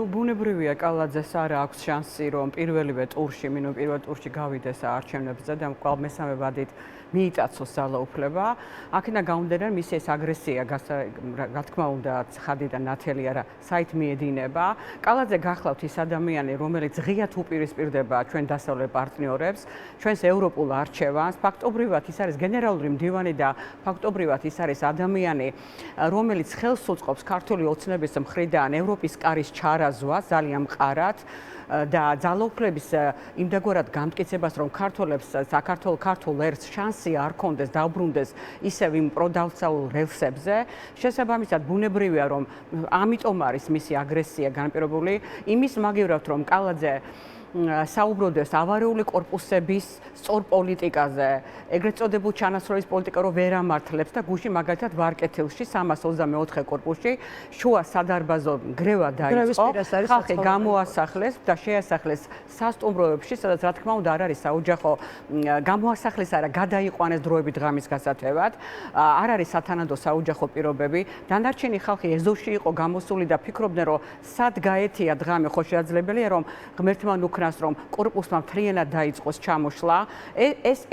ბუნებრივია კალაძეს არ აქვს შანსი რომ პირველივე ტურში, პირველ ტურში გავიდეს არჩევნებზე და კვლავ მესამე ვადით მიიტაცოს ძალაუფლება. აქედან გამომდინარე მისი ეს აგრესია, რა თქმა უნდა, ცხადიდან ნათელი არა, საით მიედინება. კალაძე გახლავთ ის ადამიანი, რომელიც ღიად უპირისპირდება ჩვენ დასავლელ პარტნიორებს, ჩვენს ევროპულ არჩევანს. ფაქტობრივად ის არის გენერალური მდივანი და ფაქტობრივად ის არის ადამიანი, რომელიც ხელს უწყობს ქართული ოცნების მხრიდან ევროპის კარის ჩარაზვას ძალიან მყარად და ძალაუფლების იმდაგორად გამტკიცებას, რომ ქართველებს ქართულ ერს შანსი არ კონდეს დაუბრუნდეს ისევ იმ პროდავცაულ რელსებზე. შესაბამისად, ბუნებრივია, რომ ამიტომ არის მისი აგრესია განპირობებული იმის მაგივრად, რომ კალაძე საუბრობდეს ავარიული კორპუსების სწორ პოლიტიკაზე, ეგრეთ წოდებულ ჩანასწორების პოლიტიკა რო ვერ ამართლებს და გუშინ მაგალითად ვარკეთილში 324 კორპუსში შუა სადარბაზო გრევა დაიწყო, ხალხი გამოასახლეს და შეასახლეს სასტუმროებში, სადაც რა თქმა უნდა არ არის საოჯახო გამოასახლეს არა, გადაიყვანეს დროებით ღამის გასათევად, არ არის სათანადო საოჯახო პირობები, დანარჩენი ხალხი ეზოში იყო გამოსული და ფიქრობდნენ, რომ სად გაეთიათ ღამე, ხო შეძლებელია რომ ღმერთმა უკრას რომ კორპუსმა მთლიანად დაიწყოს ჩამოშლა.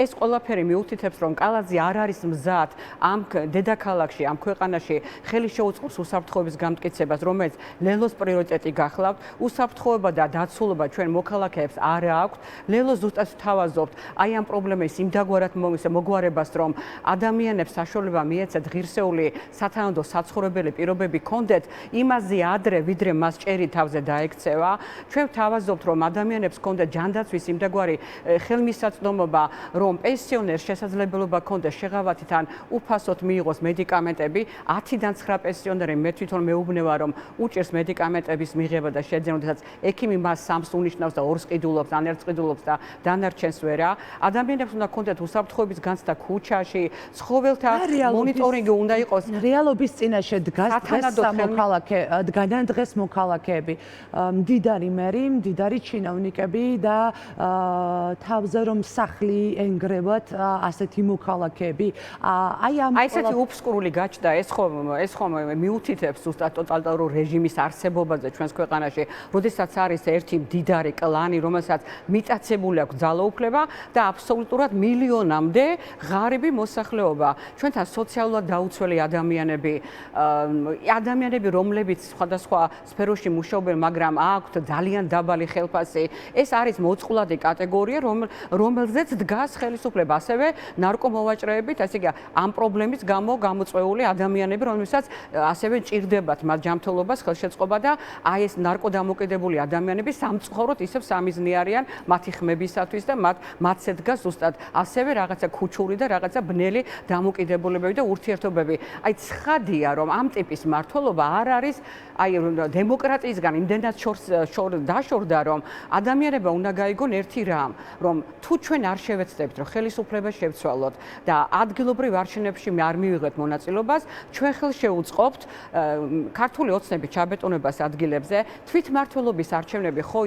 ეს ყველაფერი მიუთითებს, რომ კალაძე არ არის მზად ამ დედაქალაქში, ამ ქვეყანაში ხელი შეუწყოს უსაფრთხოების გამტკიცებას, რომელიც ლელოს პრიორიტეტი გახლავთ. უსაფრთხოება და დაცულობა ჩვენ მოქალაქეებს არ აქვთ. ლელო ზუსტად თავაზობთ აი ამ პრობლემის იმდაგვარად მოგვარებას, რომ ადამიანებს საშუალება მიეცათ ღირსეული სათანადო საცხოვრებელი პირობები კონდეთ იმაზე ადრე, ვიდრე მას ჭერი თავზე დაექცევა. ჩვენ თავაზობთ, რომ ადამიანებს კონდეთ ჯანდაცვის იმდაგვარი ხელმისაწვდომობა, რომ პენსიონერს შესაძლებლობა კონდეს შეღავათიდან უფასოდ მიიღოს მედიკამენტები. 10-დან 9 პენსიონერი მე თვითონ მეუბნება, რომ უჭირს მედიკამენტების მიღება და შეძენა, როდესაც ექიმი მას სამს უნიშნავს და ორს ყიდულობს, ან ერთს ყიდულობს და დანარჩენს ვერა. ადამიანებს უნდა კონდეთ უსაფრთხოების განცდა ქუჩაში, ცხოველთა მონიტორინგი უნდა იყოს. რეალობის წინაშე დგას დღეს მოქალაქეები, მდიდარი მერი, მდიდარი ჩინოვნიკები და თავზე რომ სახლი ენგრევათ ასეთი მოქალაქეები. აი ესეთი უბსკურული გაჩნდა ეს ხომ მიუთითებს ზუსტად ტოტალიტარულ რეჟიმის არსებობაზე ჩვენს ქვეყანაში, როდესაც არის ერთი მდიდარი კლანი, რომელსაც მიტაცებული აქვს ძალაუფლება და აბსოლუტურად მილიონამდე ღარიბი მოსახლეობა. ჩვენთან სოციალურად დაუცველი ადამიანები, რომლებიც სხვადასხვა სფეროში მუშაობენ, მაგრამ აქვთ ძალიან დაბალი ხელფასი. ეს არის მოწყვლადი კატეგორია, რომელზეც დგას ხელისუფლება, ასევე ნარკომოვაჭრეებით, ასე იგი, ამ პრობლემის გამო გამოწვეული ადამიანები, რომლებსაც ასევე ჭირდებათ მათ ჯანმრთელობას, ხელშეწყობა და აი ეს ნარკოდამოკიდებული ადამიანები სამწუხაროდ ისევ სამიზნე არიან მათი ხმებისათვის და მათზე დგას ზუსტად ასევე რაღაცა ქუჩური და რაღაცა ბნელი დამოკიდებულებები და ურთიერთობები. აი ცხადია, რომ ამ ტიპის მართლობა არ არის აი დემოკრატიისგან იმდენად დაშორდა, რომ ადამიანებმა უნდა გაიგონ ერთი რამ, რომ თუ ჩვენ არ შევეცდებით, რომ ხელისუფლება შევცვალოთ და ადგილობრივ არჩევნებში არ მივიღეთ მონაწილეობას, ჩვენ ხელს შევუწყობთ ქართული ოცნების ჩაბეტონებას ადგილებზე, თვითმმართველობის არჩევნები, ხო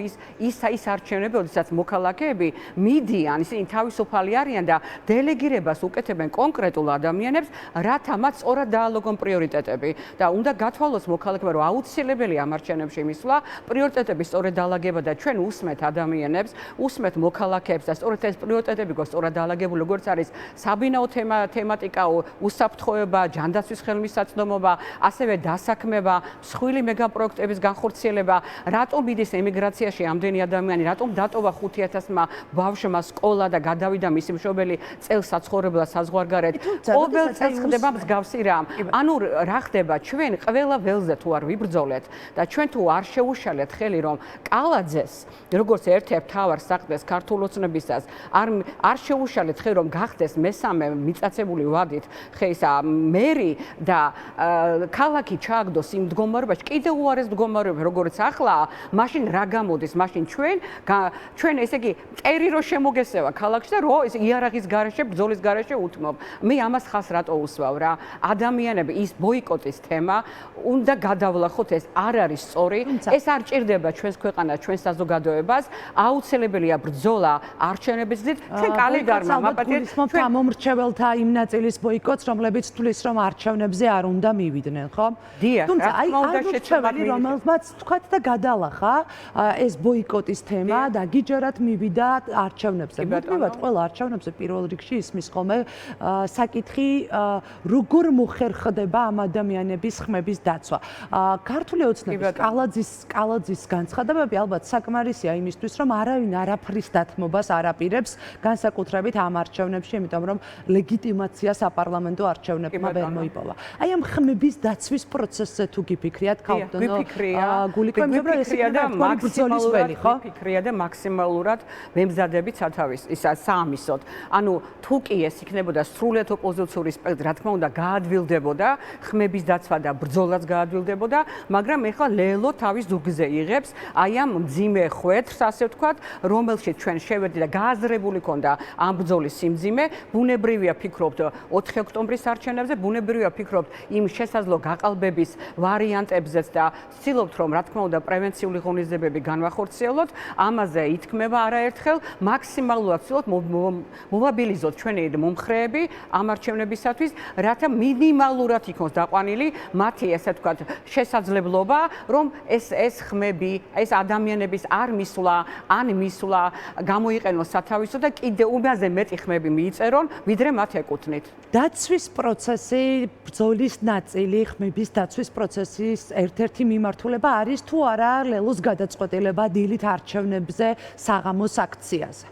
ის არჩევნები, როდესაც მოქალაქეები მიდიან, ისინი თავისუფალი არიან და დელეგირებას უკეთებენ კონკრეტულ ადამიანებს, რათა მათ სწორად დაალოგონ პრიორიტეტები და უნდა გათვალოს მოქალაქეებმა, რომ აუცილებელია ამ არჩევნებში მისვლა, პრიორიტეტების სწორად დაალაგება და ჩვენ უსმეთ ადამიანებს, უსმეთ მოქალაქეებს და სწორედ ეს პრიორიტეტები გვაქვს სწორად დაალაგებული, როგორც არის საბინაო თემატიკა, უსაფრთხოება, ჯანდაცვის ხელმისაწვდომობა, ასევე დასაქმება, მსხვილი მეგაპროექტების განხორციელება, რატომ მიდის ემიგრაციაში ამდენი ადამიანი, რატომ დატოვა 5000-მა ბავშვმა სკოლა და გადავიდა მისი მშობელი წელს საცხოვრებლად საზღვარგარეთ. ყოველ წელს ხდება მსგავსი რამ. ანუ რა ხდება, ჩვენ ყველა ველზე თუ არ ვიბრძოლეთ და ჩვენ თუ არ შევუშალეთ ხელი, რომ კალაძეს როგორც ერთ-ერთ მთავარ საყრდენს ქართულ ოცნებისას არ შეუშალეთ ხელი, რომ გახდეს მესამე მიწაცებული ვადით ხეისა მერი და ქალაქი ჩააგდოს იმ მდგომარეობაში, კიდევ უარეს მდგომარეობაში, როგორც ახლა, მაშინ რა გამოდის, მაშინ ჩვენ ესე იგი წერი რო შემოგესევა ქალაქში და რო ეს იარაღის გარეშე, ბრძოლის გარეშე უთმობ. მე ამას ხას რატო უსვავ რა? ადამიანები ის ბოიკოტის თემა უნდა გადავლახოთ, ეს არ არის სწორი, ეს არ ჭირდება ჩვენს ქვეყანას, ჩვენს საზოგადოებას. გამარჯვებას, აუცილებელია ბრძოლა არჩევნების გზით. ჩვენ კალენდარმა მაპატიეთ ჩვენ ამომრჩეველთა იმ ნაწილის ბოიკოტს, რომლებიც თulis რომ არჩევნებზე არ უნდა მივიდნენ, ხო? თუმცა აი არჩევნები რომელმაც თქვათ და გადალახა ეს ბოიკოტის თემა და გიჯერათ მივიდა არჩევნებზე. მუდმივად ყველა არჩევნებზე პირველ რიგში ისმის ხოლმე საკითხი როგორ მოხერხდება ამ ადამიანების ხმების დაცვა. ქართული ოცნების კალაძის განცხადებები ალბათ საკმარისია იმისთვის, რომ არავინ არაფრის დათმობას არ აპირებს, განსაკუთრებით ამ არჩევნებში, იმიტომ რომ ლეგიტიმაცია საპარლამენტო არჩევნებმა ვერ მოიპოვა. აი ამ ხმების დაცვის პროცესზე თუ გიფიქრიათ, ქალბატონო გულიკო, იმიტომ რომ ეს იქნება ბრძოლის ველი, ხო? ვიფიქრია და მაქსიმალურად მემზადებით სათავის საამისოდ. ანუ თუ კი ეს იქნებოდა სრულიად ოპოზიციური სპექტრი, რა თქმა უნდა, გაადვილდებოდა ხმების დაცვა და ბრძოლაც გაადვილდებოდა, მაგრამ ეხლა ლელო თავის ზურგზე იღებს აი ამ მძიმე ხვეთრს, ასე ვთქვათ, რომელშიც ჩვენ შევედი და გააზრებული ქონდა ამ ბრძოლის სიმძიმე. ბუნებრივია ფიქრობთ 4 ოქტომბრის არჩევნებზე, ბუნებრივია ფიქრობთ იმ შესაძლო გაყალბების ვარიანტებზეც და ვცდილობთ რომ რა თქმა უნდა პრევენციული ღონისძიებები განვახორციელოთ. ამაზე ითქმება არაერთხელ, მაქსიმალურად ვცდილობთ მოვაბილიზოთ ჩვენი მომხრეები ამ არჩევნებისათვის, რათა მინიმალურად იქნოს დაყვანილი მათი ესე ვთქვათ შესაძლებლობა, რომ ეს ხმები, ეს ადამიანების არ მისვლა, ან მისვლა გამოიყენოს სათავისო და კიდე უმაზე მეტი ხმები მიიწერონ, ვიდრე მათ ეკუთვნით. დაცვის პროცესი, ბრძოლის ნაწილი, ხმების დაცვის პროცესის ერთ-ერთი მიმართულება არის თუ არა ლელოს გადაწყვეტილება დილით არჩევნებზე საღამოს აქციაზე.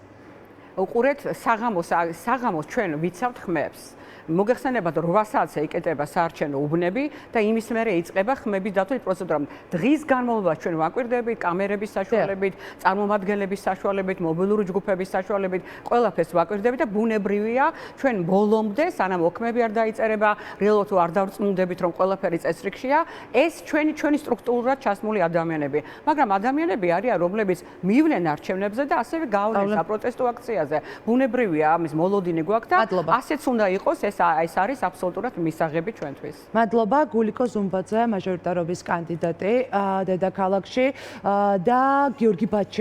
უყურეთ, საღამოს ჩვენ ვიცავთ ხმებს. მოგეხსენებათ 8 საათზე იკეტება საარჩევნო უბნები და იმის მერე იწყება ხმების დაცვის პროცედურა. დღის განმავლობაში ჩვენ ვაკვირდებით კამერების საშუალებით, წარმომადგენლების საშუალებით, მობილური ჯგუფების საშუალებით, ყველაფერს ვაკვირდებით და ბუნებრივია ჩვენ ბოლომდე, სანამ ოქმები არ დაიწერება, რეალურად არ დავწმუნდებით რომ ყველაფერი წესრიგშია, ეს ჩვენი სტრუქტურულად ჩასმული ადამიანები. მაგრამ ადამიანები არიან, რომლებიც მივლენ არჩევნებზე და ასევე გავლენ საპროტესტო აქციაზე. ბუნებრივია ამის მოლოდინი გვაქვს და ასეც უნდა იყოს ეს არის აბსოლუტურად მისაღები ჩვენთვის. მადლობა, გულიკო ზუმბაძე, მაჟორიტარობის კანდიდატი დედაქალაქში და გიორგი ბაჩი